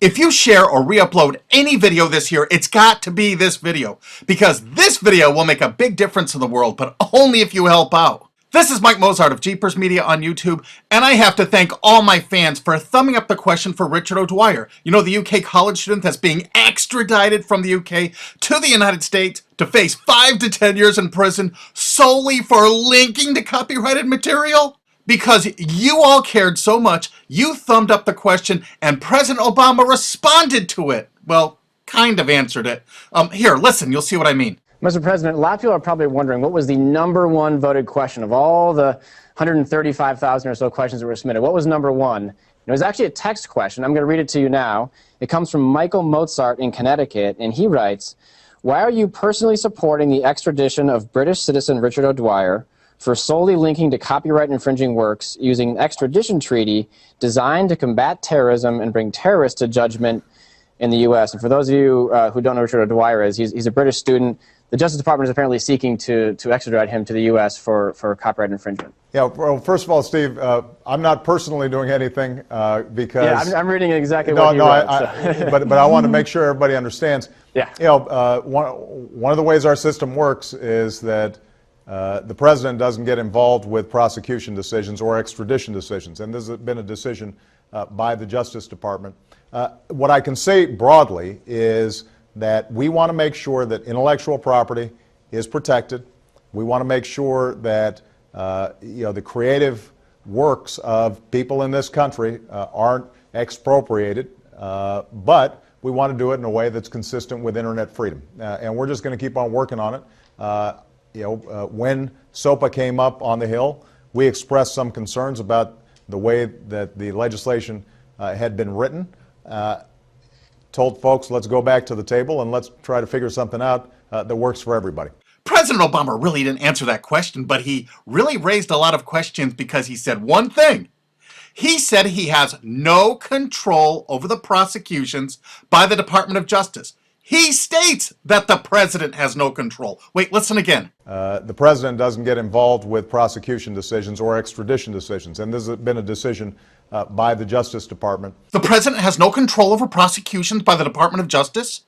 If you share or re-upload any video this year, it's got to be this video, because this video will make a big difference in the world, but only if you help out. This is Mike Mozart of Jeepers Media on YouTube, and I have to thank all my fans for thumbing up the question for Richard O'Dwyer. You know, the UK college student that's being extradited from the UK to the United States to face 5 to 10 years in prison solely for linking to copyrighted material? Because you all cared so much, you thumbed up the question, and President Obama responded to it. Well, kind of answered it. Here, listen, you'll see what I mean. Mr. President, a lot of people are probably wondering what was the #1 voted question of all the 135,000 or so questions that were submitted. What was #1? It was actually a text question. I'm going to read it to you now. It comes from Michael Mozart in Connecticut, and he writes, "Why are you personally supporting the extradition of British citizen Richard O'Dwyer for solely linking to copyright infringing works using an extradition treaty designed to combat terrorism and bring terrorists to judgment in the U.S.?" And for those of you who don't know who Richard O'Dwyer is, he's a British student. The Justice Department is apparently seeking to extradite him to the U.S. for copyright infringement. Yeah, well, first of all, Steve, I'm not personally doing anything because... Yeah, I'm reading exactly what you wrote. But I want to make sure everybody understands. Yeah. You know, one of the ways our system works is that the president doesn't get involved with prosecution decisions or extradition decisions, and this has been a decision by the Justice Department. What I can say broadly is that we want to make sure that intellectual property is protected. We want to make sure that the creative works of people in this country aren't expropriated, but we want to do it in a way that's consistent with internet freedom. And we're just going to keep on working on it. When SOPA came up on the Hill, we expressed some concerns about the way that the legislation had been written. Told folks, let's go back to the table and let's try to figure something out that works for everybody. President Obama really didn't answer that question, but he really raised a lot of questions because he said one thing. He said he has no control over the prosecutions by the Department of Justice. He states that the president has no control. Wait, listen again. The president doesn't get involved with prosecution decisions or extradition decisions, and this has been a decision by the Justice Department. The president has no control over prosecutions by the Department of Justice?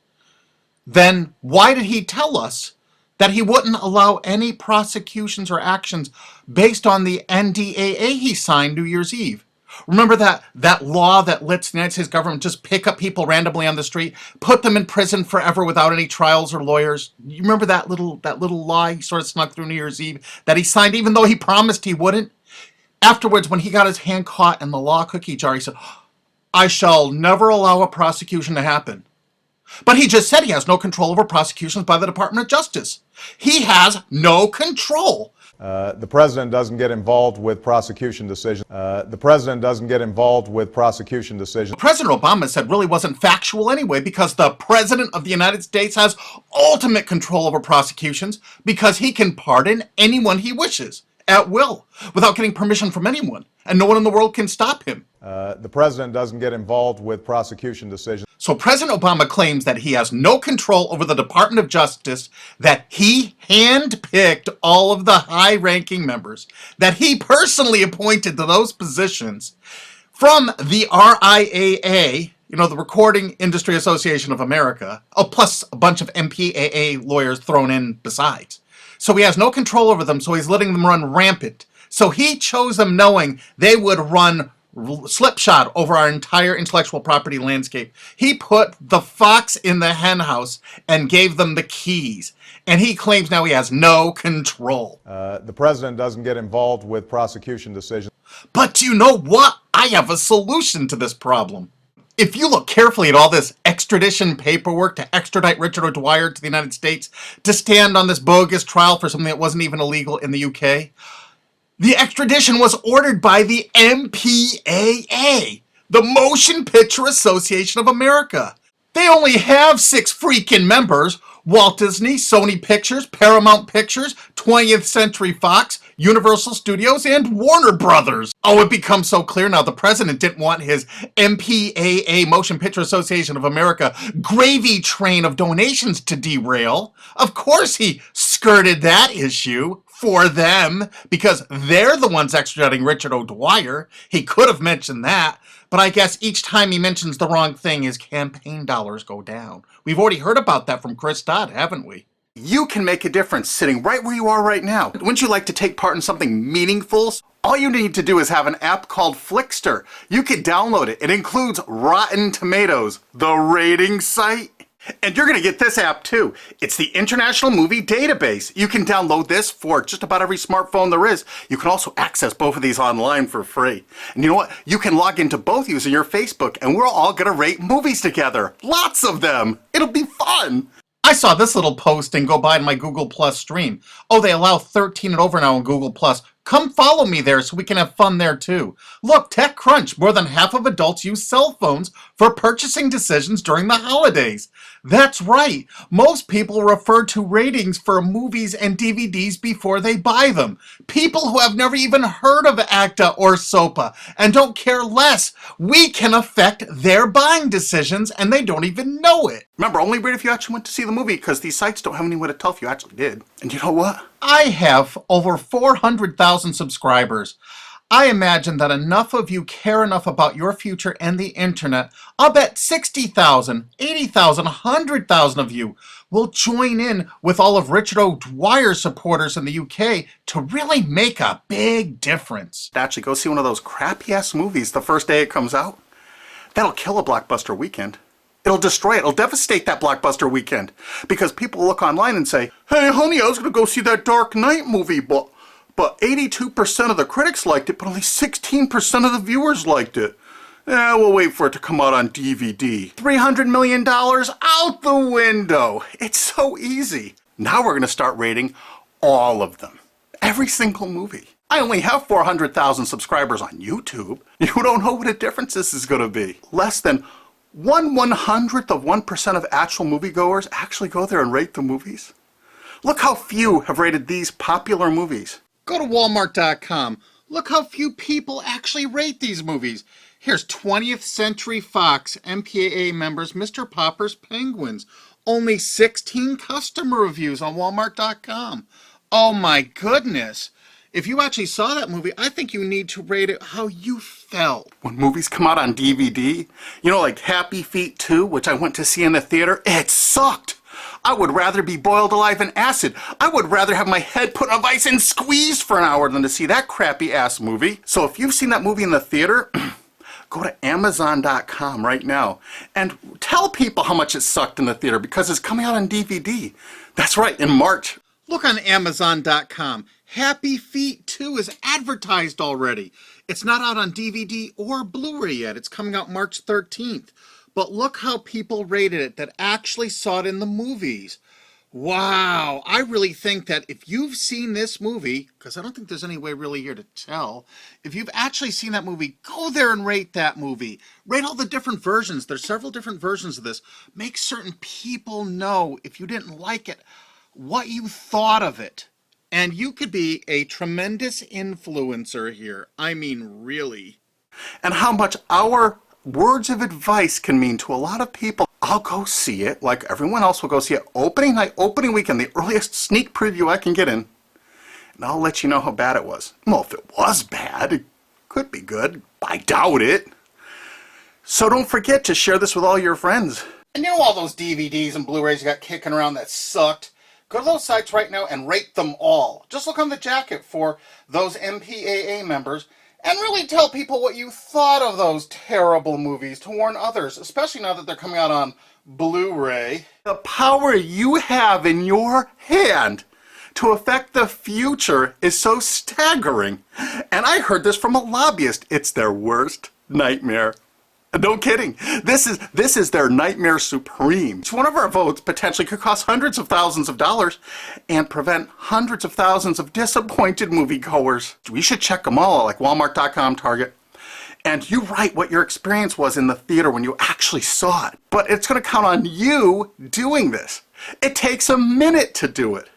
Then why did he tell us that he wouldn't allow any prosecutions or actions based on the NDAA he signed New Year's Eve? Remember that law that lets the United States government just pick up people randomly on the street, put them in prison forever without any trials or lawyers? You remember that little law he sort of snuck through New Year's Eve that he signed even though he promised he wouldn't? Afterwards, when he got his hand caught in the law cookie jar, he said, "I shall never allow a prosecution to happen." But he just said he has no control over prosecutions by the Department of Justice. He has no control. The president doesn't get involved with prosecution decisions. The president doesn't get involved with prosecution decisions. President Obama said really wasn't factual anyway, because the president of the United States has ultimate control over prosecutions because he can pardon anyone he wishes at will without getting permission from anyone, and no one in the world can stop him. The president doesn't get involved with prosecution decisions. So President Obama claims that he has no control over the Department of Justice, that he handpicked all of the high-ranking members, that he personally appointed to those positions from the RIAA, you know, the Recording Industry Association of America, plus a bunch of MPAA lawyers thrown in besides. So he has no control over them, so he's letting them run rampant. So he chose them knowing they would run slipshod over our entire intellectual property landscape. He put the fox in the hen house and gave them the keys. And he claims now he has no control. The president doesn't get involved with prosecution decisions. But do you know what? I have a solution to this problem. If you look carefully at all this extradition paperwork to extradite Richard O'Dwyer to the United States to stand on this bogus trial for something that wasn't even illegal in the UK, the extradition was ordered by the MPAA, the Motion Picture Association of America. They only have 6 freaking members: Walt Disney, Sony Pictures, Paramount Pictures, 20th Century Fox, Universal Studios, and Warner Brothers. Oh, it becomes so clear now the president didn't want his MPAA, Motion Picture Association of America, gravy train of donations to derail. Of course he skirted that issue for them, because they're the ones extraditing Richard O'Dwyer. He could have mentioned that, But I guess each time he mentions the wrong thing, his campaign dollars go down. We've already heard about that from Chris Dodd, haven't we? You can make a difference sitting right where you are right now. Wouldn't you like to take part in something meaningful? All you need to do is have an app called Flickster. You can download it. It includes Rotten Tomatoes, the rating site. And you're going to get this app too. It's the International Movie Database. You can download this for just about every smartphone there is. You can also access both of these online for free. And you know what? You can log into both using your Facebook, and we're all going to rate movies together. Lots of them. It'll be fun. I saw this little posting go by in my Google Plus stream. Oh, they allow 13 and over now on Google Plus. Come follow me there so we can have fun there too. Look, TechCrunch, more than half of adults use cell phones for purchasing decisions during the holidays. That's right. Most people refer to ratings for movies and DVDs before they buy them. People who have never even heard of ACTA or SOPA and don't care less. We can affect their buying decisions and they don't even know it. Remember, only rate if you actually went to see the movie because these sites don't have any way to tell if you actually did. And you know what? I have over 400,000 subscribers. I imagine that enough of you care enough about your future and the internet. I'll bet 60,000, 80,000, 100,000 of you will join in with all of Richard O'Dwyer's supporters in the UK to really make a big difference. Actually, go see one of those crappy-ass movies the first day it comes out. That'll kill a blockbuster weekend. It'll destroy it. It'll devastate that blockbuster weekend. Because people look online and say, hey, honey, I was going to go see that Dark Knight movie, but 82% of the critics liked it, but only 16% of the viewers liked it. We'll wait for it to come out on DVD. $300 million out the window. It's so easy. Now we're going to start rating all of them. Every single movie. I only have 400,000 subscribers on YouTube. You don't know what a difference this is going to be. Less than 1/100th of 1% of actual moviegoers actually go there and rate the movies. Look how few have rated these popular movies. Go to Walmart.com. Look how few people actually rate these movies. Here's 20th Century Fox MPAA members Mr. Popper's Penguins. Only 16 customer reviews on Walmart.com. Oh my goodness. If you actually saw that movie, I think you need to rate it how you felt. When movies come out on DVD, you know, like Happy Feet 2, which I went to see in the theater, it sucked. I would rather be boiled alive in acid. I would rather have my head put on ice and squeezed for an hour than to see that crappy ass movie. So if you've seen that movie in the theater, go to Amazon.com right now and tell people how much it sucked in the theater because it's coming out on DVD. That's right, in March. Look on Amazon.com. Happy Feet 2 is advertised already. It's not out on DVD or Blu-ray yet. It's coming out March 13th. But look how people rated it that actually saw it in the movies. Wow, I really think that if you've seen this movie, because I don't think there's any way really here to tell, if you've actually seen that movie, go there and rate that movie. Rate all the different versions. There's several different versions of this. Make certain people know, if you didn't like it, what you thought of it. And you could be a tremendous influencer here. I mean, really. And how much our words of advice can mean to a lot of people. I'll go see it, like everyone else will go see it, opening night, opening weekend, the earliest sneak preview I can get in. And I'll let you know how bad it was. Well, if it was bad, it could be good. I doubt it. So don't forget to share this with all your friends. And you know all those DVDs and Blu-rays you got kicking around that sucked? Go to those sites right now and rate them all. Just look on the jacket for those MPAA members and really tell people what you thought of those terrible movies to warn others, especially now that they're coming out on Blu-ray. The power you have in your hand to affect the future is so staggering. And I heard this from a lobbyist. It's their worst nightmare. No kidding. This is their nightmare supreme. Each one of our votes potentially could cost hundreds of thousands of dollars and prevent hundreds of thousands of disappointed moviegoers. We should check them all, like Walmart.com, Target. And you write what your experience was in the theater when you actually saw it. But it's going to count on you doing this. It takes a minute to do it.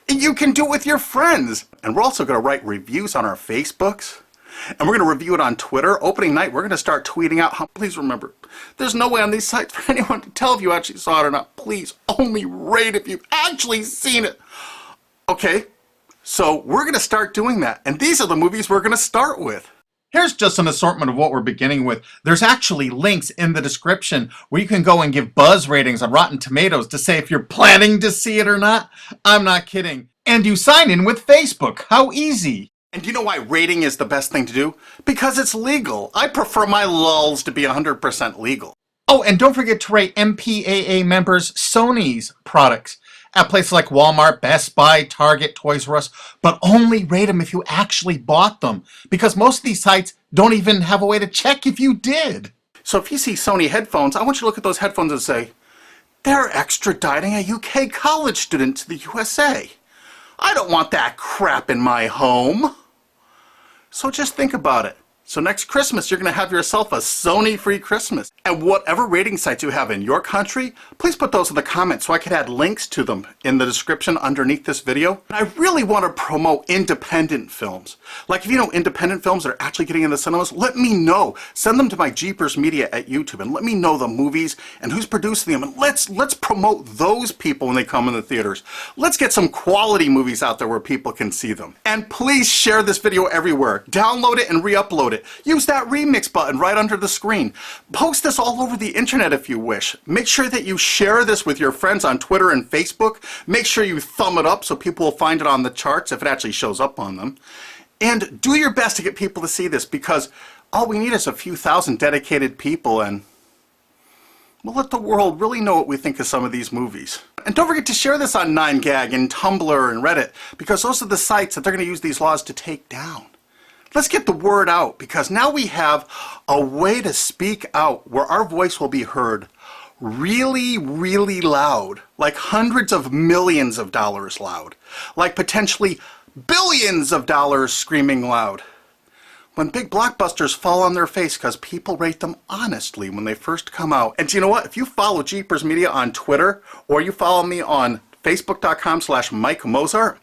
You can do it with your friends. And we're also going to write reviews on our Facebooks. And we're going to review it on Twitter. Opening night, we're going to start tweeting out how, please remember, there's no way on these sites for anyone to tell if you actually saw it or not. Please only rate if you've actually seen it. Okay, so we're going to start doing that. And these are the movies we're going to start with. Here's just an assortment of what we're beginning with. There's actually links in the description where you can go and give buzz ratings on Rotten Tomatoes to say if you're planning to see it or not. I'm not kidding. And you sign in with Facebook. How easy. And do you know why rating is the best thing to do? Because it's legal. I prefer my lulls to be 100% legal. Oh, and don't forget to rate MPAA members Sony's products at places like Walmart, Best Buy, Target, Toys R Us, but only rate them if you actually bought them, because most of these sites don't even have a way to check if you did. So if you see Sony headphones, I want you to look at those headphones and say, they're extraditing a UK college student to the USA. I don't want that crap in my home. So just think about it. So next Christmas, you're going to have yourself a Sony-free Christmas. And whatever rating sites you have in your country, please put those in the comments so I could add links to them in the description underneath this video. And I really want to promote independent films. Like if you know independent films that are actually getting in the cinemas, let me know. Send them to my Jeepers Media at YouTube and let me know the movies and who's producing them. And let's promote those people when they come in the theaters. Let's get some quality movies out there where people can see them. And please share this video everywhere. Download it and re-upload it. Use that remix button right under the screen. Post this all over the internet if you wish. Make sure that you share this with your friends on Twitter and Facebook. Make sure you thumb it up so people will find it on the charts if it actually shows up on them. And do your best to get people to see this, because all we need is a few thousand dedicated people, and we'll let the world really know what we think of some of these movies. And don't forget to share this on 9gag and Tumblr and Reddit, because those are the sites that they're going to use these laws to take down. Let's get the word out, because now we have a way to speak out where our voice will be heard really, really loud, like hundreds of millions of dollars loud, like potentially billions of dollars screaming loud. When big blockbusters fall on their face because people rate them honestly when they first come out. And you know what? If you follow Jeepers Media on Twitter, or you follow me on Facebook.com/Mike Mozart,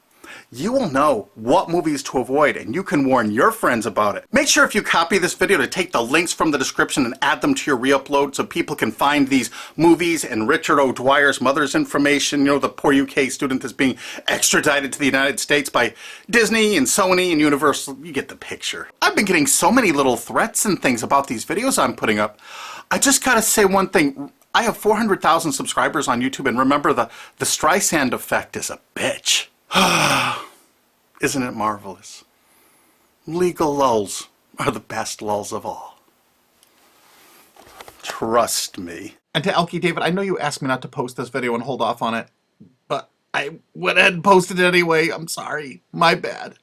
you will know what movies to avoid, and you can warn your friends about it. Make sure if you copy this video to take the links from the description and add them to your re-upload so people can find these movies and Richard O'Dwyer's mother's information, you know, the poor UK student that's being extradited to the United States by Disney and Sony and Universal. You get the picture. I've been getting so many little threats and things about these videos I'm putting up. I just gotta say one thing. I have 400,000 subscribers on YouTube, and remember, the Streisand effect is a bitch. Isn't it marvelous? Legal lulls are the best lulls of all. Trust me. And to Elkie David, I know you asked me not to post this video and hold off on it, but I went ahead and posted it anyway. I'm sorry. My bad.